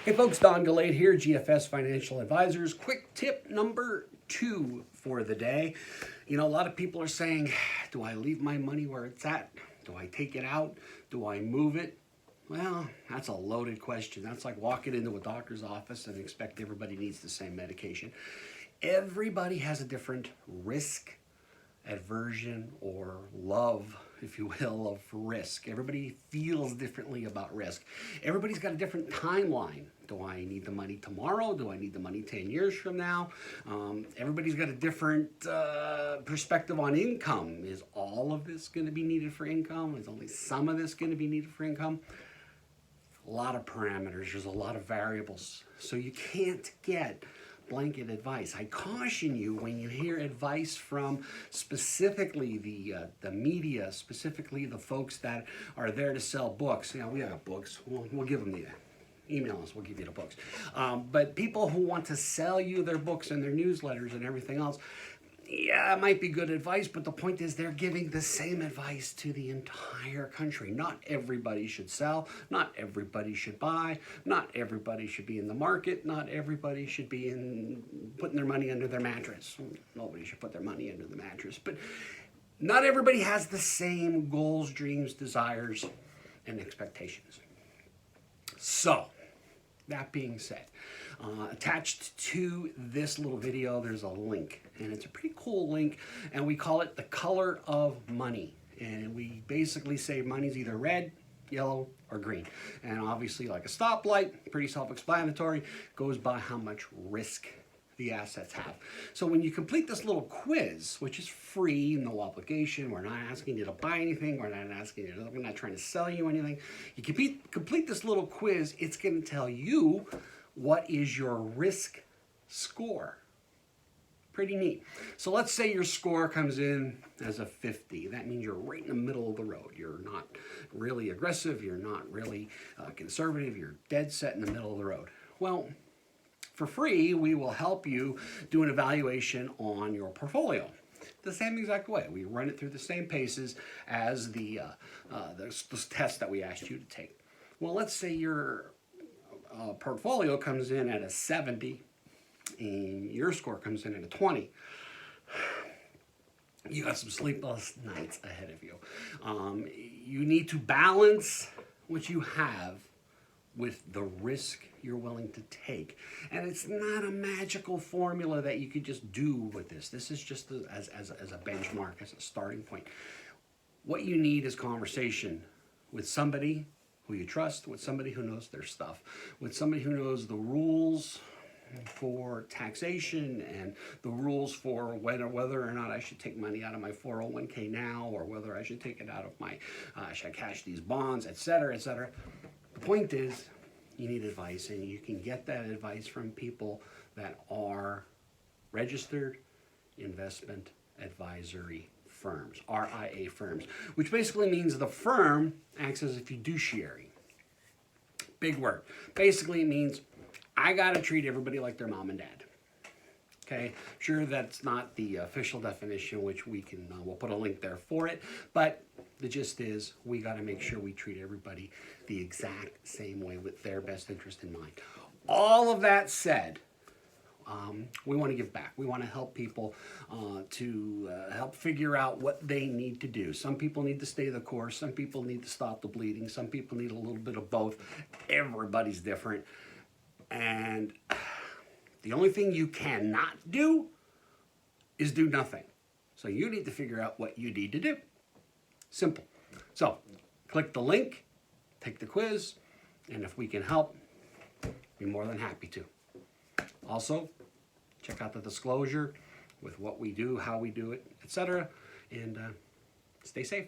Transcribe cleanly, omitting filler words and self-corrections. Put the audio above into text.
Hey folks, Don Galade here, GFS Financial Advisors. Quick tip number 2 for the day. You know, a lot of people are saying, do I leave my money where it's at? Do I take it out? Do I move it? Well, that's a loaded question. That's like walking into a doctor's office and expect everybody needs the same medication. Everybody has a different risk, aversion, or love, if you will, of risk. Everybody feels differently about risk. Everybody's got a different timeline. Do I need the money tomorrow? Do I need the money 10 years from now? Everybody's got a different perspective on income. Is all of this going to be needed for income? Is only some of this going to be needed for income? A lot of parameters. There's a lot of variables. So you can't get blanket advice. I caution you when you hear advice from specifically the media, specifically the folks that are there to sell books. You know, we have books. We'll give them the email us. We'll give you the books. But people who want to sell you their books and their newsletters and everything else, yeah, it might be good advice, but the point is they're giving the same advice to the entire country. Not everybody should sell. Not everybody should buy. Not everybody should be in the market. Not everybody should be putting their money under their mattress. Nobody should put their money under the mattress. But not everybody has the same goals, dreams, desires, and expectations. So, that being said, attached to this little video, there's a link, and it's a pretty cool link, and we call it the color of money. And we basically say money's either red, yellow, or green. And obviously, like a stoplight, pretty self-explanatory, goes by how much risk the assets have. So when you complete this little quiz, which is free, no obligation, we're not asking you to buy anything, we're not trying to sell you anything. You complete this little quiz, it's going to tell you what is your risk score. Pretty neat. So let's say your score comes in as a 50. That means you're right in the middle of the road. You're not really aggressive, you're not really conservative, you're dead set in the middle of the road. Well, for free, we will help you do an evaluation on your portfolio. The same exact way. We run it through the same paces as the test that we asked you to take. Well, let's say your portfolio comes in at a 70 and your score comes in at a 20. You got some sleepless nights ahead of you. You need to balance what you have with the risk you're willing to take. And it's not a magical formula that you could just do with this. This is just as a benchmark, as a starting point. What you need is conversation with somebody who you trust, with somebody who knows their stuff, with somebody who knows the rules for taxation and the rules for whether or not I should take money out of my 401k now, or whether I should take it out of my, should I cash these bonds, etc., etc. The point is, you need advice, and you can get that advice from people that are registered investment advisory firms, RIA firms, which basically means the firm acts as a fiduciary. Big word. Basically it means I got to treat everybody like their mom and dad. Okay, sure, that's not the official definition, which we can, we'll put a link there for it, but the gist is we got to make sure we treat everybody the exact same way with their best interest in mind. All of that said, we want to give back. We want to help people to help figure out what they need to do. Some people need to stay the course. Some people need to stop the bleeding. Some people need a little bit of both. Everybody's different. And the only thing you cannot do is do nothing. So you need to figure out what you need to do. Simple. So click the link, take the quiz, and if we can help, be more than happy to. Also, check out the disclosure with what we do, how we do it, etc. And stay safe.